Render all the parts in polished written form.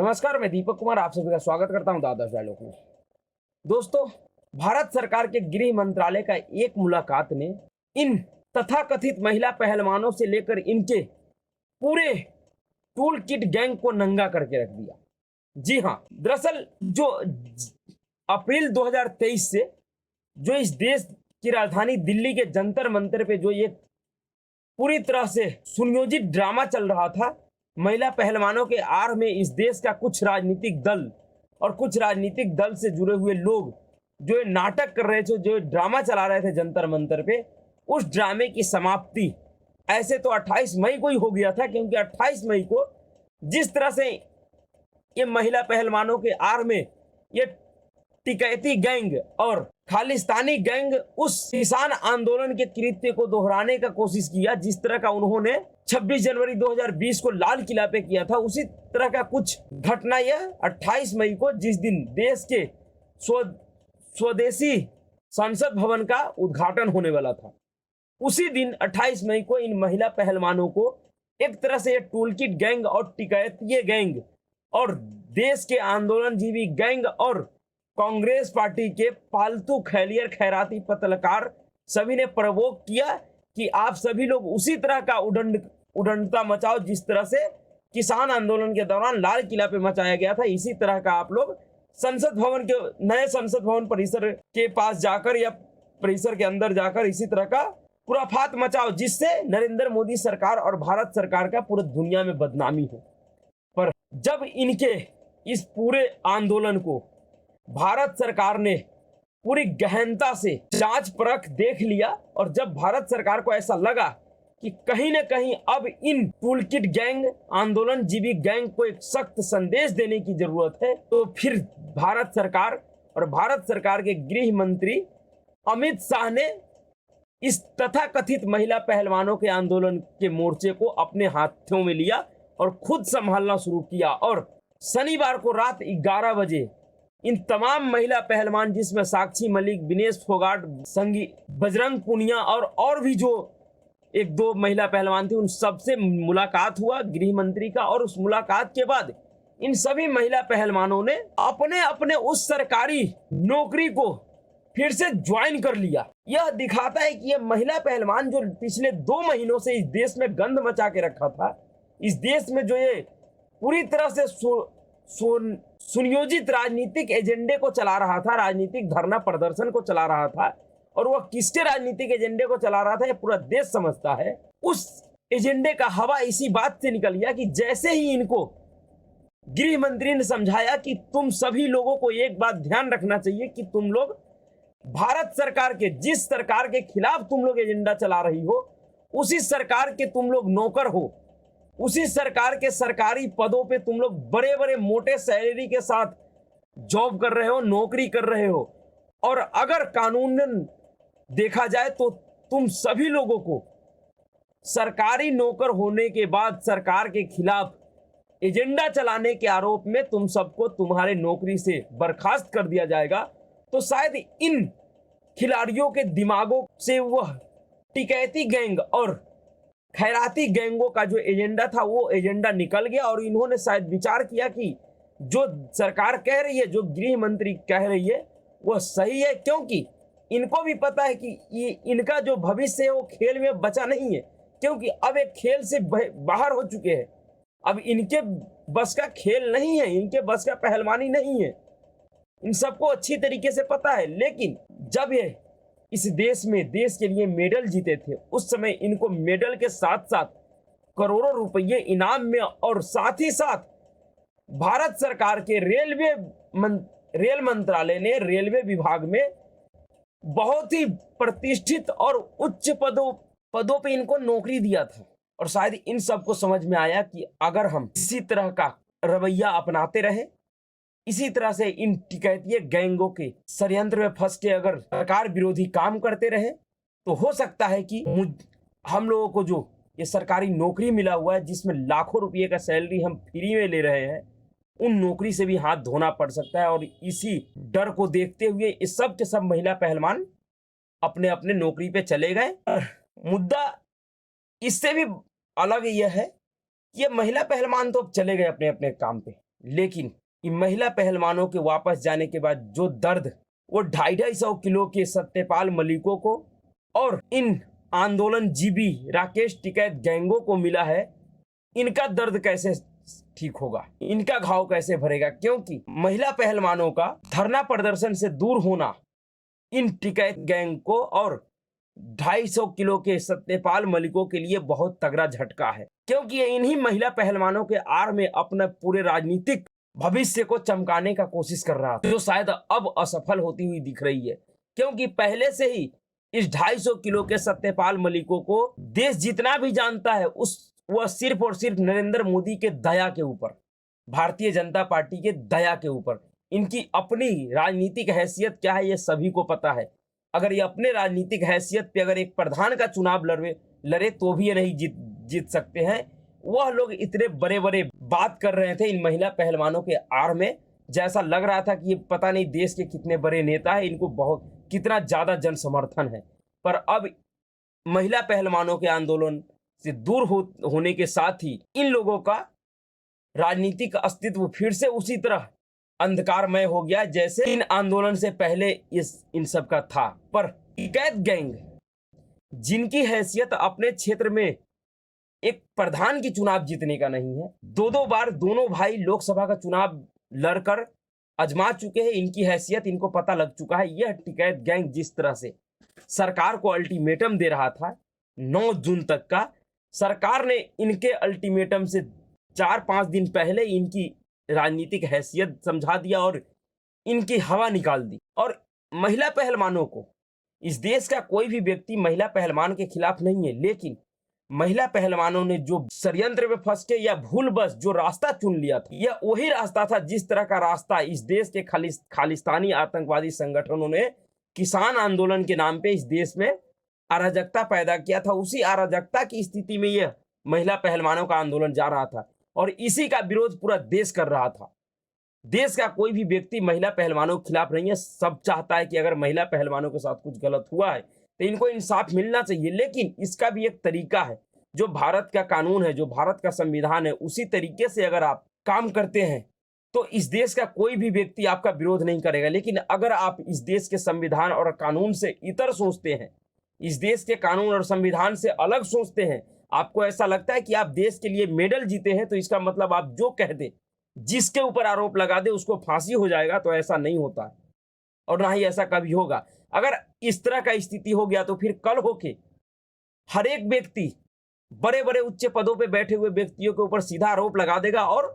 नमस्कार, मैं दीपक कुमार आप सभी का स्वागत करता हूं दादा डायलॉग में। दोस्तों, भारत सरकार के गृह मंत्रालय का एक मुलाकात ने इन तथाकथित महिला पहलवानों से लेकर इनके पूरे टूल किट गैंग को नंगा करके रख दिया। जी हां, दरअसल जो अप्रैल 2023 से जो इस देश की राजधानी दिल्ली के जंतर मंतर पे जो ये पूरी तरह से सुनियोजित ड्रामा चल रहा था, महिला पहलवानों के आड़ में इस देश का कुछ राजनीतिक दल और कुछ राजनीतिक दल से जुड़े हुए लोग जो ये नाटक कर रहे थे, जो ड्रामा चला रहे थे जंतर मंतर पे, उस ड्रामे की समाप्ति ऐसे तो 28 मई को ही हो गया था, क्योंकि 28 मई को जिस तरह से ये महिला पहलवानों के आड़ में ये टिकैती गैंग और खालिस्तानी गैंग उस किसान आंदोलन के कृत्य को दोहराने का कोशिश किया, जिस तरह का उन्होंने 26 जनवरी 2020 को लाल किला पे किया था, उसी तरह का कुछ घटना यह 28 मई को, जिस दिन देश के स्वदेशी संसद भवन का उद्घाटन होने वाला था, उसी दिन 28 मई को इन महिला पहलवानों को एक तरह से टूलकिट गैंग और टिकैती गैंग और देश के आंदोलनजीवी गैंग और कांग्रेस पार्टी के पालतू खैलियर खैराती पत्रकार सभी ने प्रवोक किया कि आप सभी लोग उसी तरह का उडंडता मचाओ जिस तरह से किसान आंदोलन के दौरान लाल किला पे मचाया गया था। इसी तरह का आप लोग संसद भवन के नए संसद भवन परिसर के पास जाकर या परिसर के अंदर जाकर इसी तरह का खुराफात मचाओ, जिससे नरेंद्र मोदी सरकार और भारत सरकार का पूरी दुनिया में बदनामी हो। पर जब इनके इस पूरे आंदोलन को भारत सरकार ने पूरी गहनता से जांच परख देख लिया और जब भारत सरकार को ऐसा लगा कि कहीं न कहीं अब इन टूलकिट गैंग आंदोलनजीवी गैंग को एक सख्त संदेश देने की जरूरत है, तो फिर भारत सरकार और भारत सरकार के गृह मंत्री अमित शाह ने इस तथाकथित महिला पहलवानों के आंदोलन के मोर्चे को अपने हाथों में लिया और खुद संभालना शुरू किया। और शनिवार को रात 11 बजे इन तमाम महिला पहलवान, जिसमें साक्षी मलिक, विनेश फोगाट, संगी बजरंग पुनिया और भी जो एक दो महिला पहलवान थे, उन सबसे मुलाकात हुआ गृह मंत्री का। और उस मुलाकात के बाद इन सभी महिला पहलवानों ने अपने अपने उस सरकारी नौकरी को फिर से ज्वाइन कर लिया। यह दिखाता है कि ये महिला पहलवान जो पिछले 2 महीनों से इस देश में गंद मचा के रखा था, इस देश में जो ये पूरी तरह से सुनियोजित राजनीतिक एजेंडे को चला रहा था, राजनीतिक धरना प्रदर्शन को चला रहा था, और वह किसके राजनीतिक एजेंडे को चला रहा था ये पूरा देश समझता है। उस एजेंडे का हवा इसी बात से निकल गया कि जैसे ही इनको गृह मंत्री ने समझाया कि तुम सभी लोगों को एक बात ध्यान रखना चाहिए कि तुम लोग भारत सरकार के, जिस सरकार के खिलाफ तुम लोग एजेंडा चला रही हो, उसी सरकार के तुम लोग नौकर हो, उसी सरकार के सरकारी पदों पे तुम लोग बड़े बड़े मोटे सैलरी के साथ जॉब कर रहे हो, नौकरी कर रहे हो, और अगर कानूनन देखा जाए तो तुम सभी लोगों को सरकारी नौकर होने के बाद सरकार के खिलाफ एजेंडा चलाने के आरोप में तुम सबको तुम्हारे नौकरी से बर्खास्त कर दिया जाएगा। तो शायद इन खिलाड़ियों के दिमागों से वह टिकैती गैंग और खैराती गैंगों का जो एजेंडा था वो एजेंडा निकल गया, और इन्होंने शायद विचार किया कि जो सरकार कह रही है, जो गृह मंत्री कह रही है, वह सही है, क्योंकि इनको भी पता है कि ये इनका जो भविष्य है वो खेल में बचा नहीं है, क्योंकि अब एक खेल से बाहर हो चुके हैं। अब इनके बस का खेल नहीं है, इनके बस का पहलवानी नहीं है, इन सबको अच्छी तरीके से पता है। लेकिन जब ये इस देश में देश के लिए मेडल जीते थे, उस समय इनको मेडल के साथ साथ करोड़ों रुपये इनाम में, और साथ ही साथ भारत सरकार के रेल मंत्रालय ने रेलवे विभाग में बहुत ही प्रतिष्ठित और उच्च पदों पे इनको नौकरी दिया था। और शायद इन सबको समझ में आया कि अगर हम इसी तरह का रवैया अपनाते रहे, इसी तरह से इन टिकैती गैंगों के षड्यंत्र में फंस के अगर सरकार विरोधी काम करते रहे, तो हो सकता है कि हम लोगों को जो ये सरकारी नौकरी मिला हुआ है, जिसमें लाखों रुपये का सैलरी हम फ्री में ले रहे हैं, उन नौकरी से भी हाथ धोना पड़ सकता है। और इसी डर को देखते हुए इस सब के सब महिला पहलवान अपने अपने नौकरी पे चले गए। मुद्दा इससे भी अलग यह है कि ये महिला पहलवान तो अब चले गए अपने अपने काम पे, लेकिन इन महिला पहलवानों के वापस जाने के बाद जो दर्द वो 250 किलो के सत्यपाल मलिकों को और इन आंदोलन जीबी राकेश टिकैत गैंगों को मिला है, इनका दर्द कैसे ठीक होगा, इनका घाव कैसे भरेगा? क्योंकि महिला पहलवानों का धरना प्रदर्शन से दूर होना इन टिकैत गैंग को और 250 किलो के सत्यपाल मलिकों के लिए बहुत तगड़ा झटका है, क्योंकि ये इन्हीं महिला पहलवानों के आड़ में अपने पूरे राजनीतिक भविष्य को चमकाने का कोशिश कर रहा था, जो शायद अब असफल होती हुई दिख रही है। क्योंकि पहले से ही इस 250 किलो के सत्यपाल मलिकों को देश जितना भी जानता है वह सिर्फ और सिर्फ नरेंद्र मोदी के दया के ऊपर, भारतीय जनता पार्टी के दया के ऊपर। इनकी अपनी राजनीतिक हैसियत क्या है ये सभी को पता है। अगर ये अपने राजनीतिक हैसियत पे अगर एक प्रधान का चुनाव लड़े तो भी ये नहीं जीत सकते हैं। वह लोग इतने बड़े बड़े बात कर रहे थे इन महिला पहलवानों के आड़ में, जैसा लग रहा था कि ये पता नहीं देश के कितने बड़े नेता है, इनको बहुत कितना ज़्यादा जन समर्थन है। पर अब महिला पहलवानों के आंदोलन से दूर होने के साथ ही इन लोगों का राजनीतिक अस्तित्व फिर से उसी तरह अंधकारमय हो गया जैसे इन आंदोलन से पहले इन सब का था। पर टिकैत गैंग जिनकी हैसियत अपने क्षेत्र में एक प्रधान की चुनाव जीतने का नहीं है, दो बार दोनों भाई लोकसभा का चुनाव लड़कर आजमा चुके हैं, इनकी हैसियत इनको पता लग चुका है। यह टिकैत गैंग जिस तरह से सरकार को अल्टीमेटम दे रहा था 9 जून तक का, सरकार ने इनके अल्टीमेटम से 4-5 दिन पहले इनकी राजनीतिक हैसियत समझा दिया और इनकी हवा निकाल दी। और महिला पहलवानों को, इस देश का कोई भी व्यक्ति महिला पहलवान के खिलाफ नहीं है, लेकिन महिला पहलवानों ने जो षड्यंत्र में फंस के या भूलवश जो रास्ता चुन लिया था, यह वही रास्ता था जिस तरह का रास्ता इस देश के खालिस्तानी आतंकवादी संगठनों ने किसान आंदोलन के नाम पे इस देश में अराजकता पैदा किया था। उसी अराजकता की स्थिति में यह महिला पहलवानों का आंदोलन जा रहा था और इसी का विरोध पूरा देश कर रहा था। देश का कोई भी व्यक्ति महिला पहलवानों के खिलाफ नहीं है, सब चाहता है कि अगर महिला पहलवानों के साथ कुछ गलत हुआ है तो इनको इंसाफ मिलना चाहिए। लेकिन इसका भी एक तरीका है, जो भारत का कानून है, जो भारत का संविधान है, उसी तरीके से अगर आप काम करते हैं तो इस देश का कोई भी व्यक्ति आपका विरोध नहीं करेगा। लेकिन अगर आप इस देश के संविधान और कानून से इतर सोचते हैं, इस देश के कानून और संविधान से अलग सोचते हैं, आपको ऐसा लगता है कि आप देश के लिए मेडल जीते हैं, तो इसका मतलब आप जो कह दे, जिसके ऊपर आरोप लगा दे उसको फांसी हो जाएगा, तो ऐसा नहीं होता है और ना ही ऐसा कभी होगा। अगर इस तरह का स्थिति हो गया तो फिर कल होके हर एक व्यक्ति बड़े बड़े उच्च पदों पे बैठे हुए व्यक्तियों के ऊपर सीधा आरोप लगा देगा और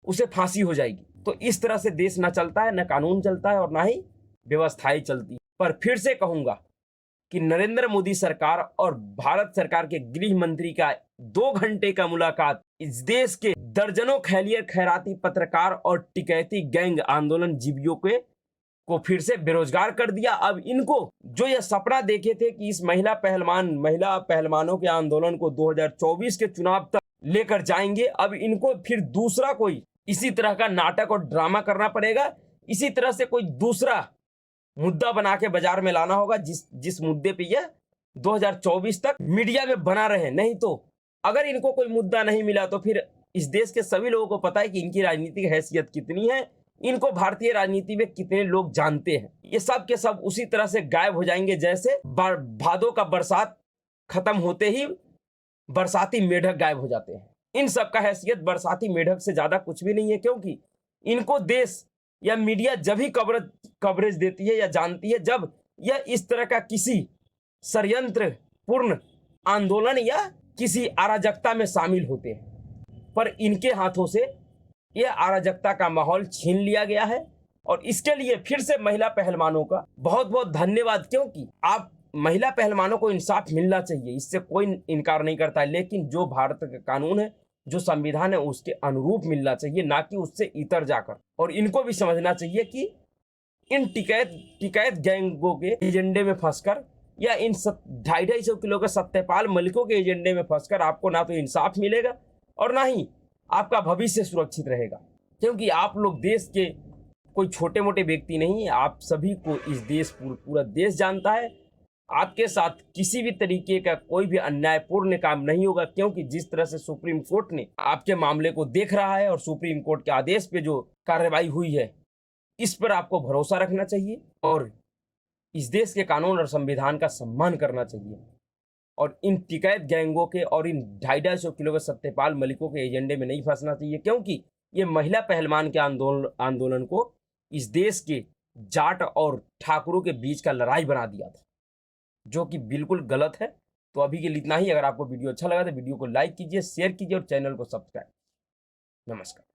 उसे फांसी हो जाएगी। तो इस तरह से देश ना चलता है, ना कानून चलता है और ना ही व्यवस्थाएं चलती। पर फिर से कहूंगा कि नरेंद्र मोदी सरकार और भारत सरकार के गृह मंत्री का 2 घंटे का मुलाकात इस देश के दर्जनों खैरियर खैराती पत्रकार और टिकैती गैंग आंदोलन जीवियों को फिर से बेरोजगार कर दिया। अब इनको जो ये सपना देखे थे कि इस महिला पहलवानों के आंदोलन को 2024 के चुनाव तक लेकर जाएंगे, अब इनको फिर दूसरा कोई इसी तरह का नाटक और ड्रामा करना पड़ेगा। इसी तरह से कोई दूसरा मुद्दा बना के बाजार में लाना होगा जिस मुद्दे पे यह 2024 तक मीडिया में बना रहे। नहीं तो अगर इनको कोई मुद्दा नहीं मिला तो फिर इस देश के सभी लोगों को पता है कि इनकी राजनीतिक हैसियत कितनी है, इनको भारतीय राजनीति में कितने लोग जानते हैं। ये सब के सब उसी तरह से गायब हो जाएंगे जैसे भादों का बरसात खत्म होते ही बरसाती मेढक गायब हो जाते हैं। इन सब का हैसियत बरसाती मेढक से ज्यादा कुछ भी नहीं है, क्योंकि इनको देश या मीडिया जब ही कवरेज देती है या जानती है जब यह इस तरह का किसी षड्यंत्र पूर्ण आंदोलन या किसी अराजकता में शामिल होते हैं। पर इनके हाथों से यह अराजकता का माहौल छीन लिया गया है और इसके लिए फिर से महिला पहलवानों का बहुत बहुत धन्यवाद, क्योंकि आप महिला पहलवानों को इंसाफ मिलना चाहिए, इससे कोई इनकार नहीं करता है। लेकिन जो भारत का कानून है, जो संविधान है, उसके अनुरूप मिलना चाहिए, ना कि उससे इतर जाकर। और इनको भी समझना चाहिए कि इन टिकैत गैंगों के एजेंडे में फंसकर या इन 250 किलो के सत्यपाल मलिकों के एजेंडे में फंसकर आपको ना तो इंसाफ मिलेगा और ना ही आपका भविष्य सुरक्षित रहेगा। क्योंकि आप लोग देश के कोई छोटे मोटे व्यक्ति नहीं है, आप सभी को इस देश पूरा देश जानता है। आपके साथ किसी भी तरीके का कोई भी अन्यायपूर्ण काम नहीं होगा, क्योंकि जिस तरह से सुप्रीम कोर्ट ने आपके मामले को देख रहा है और सुप्रीम कोर्ट के आदेश पे जो कार्रवाई हुई है, इस पर आपको भरोसा रखना चाहिए और इस देश के कानून और संविधान का सम्मान करना चाहिए और इन टिकैत गैंगों के और इन 250 किलो के सत्यपाल मलिकों के एजेंडे में नहीं फंसना चाहिए, क्योंकि ये महिला पहलवान के आंदोलन को इस देश के जाट और ठाकुरों के बीच का लड़ाई बना दिया था, जो कि बिल्कुल गलत है। तो अभी के लिए इतना ही। अगर आपको वीडियो अच्छा लगा तो वीडियो को लाइक कीजिए, शेयर कीजिए और चैनल को सब्सक्राइब। नमस्कार।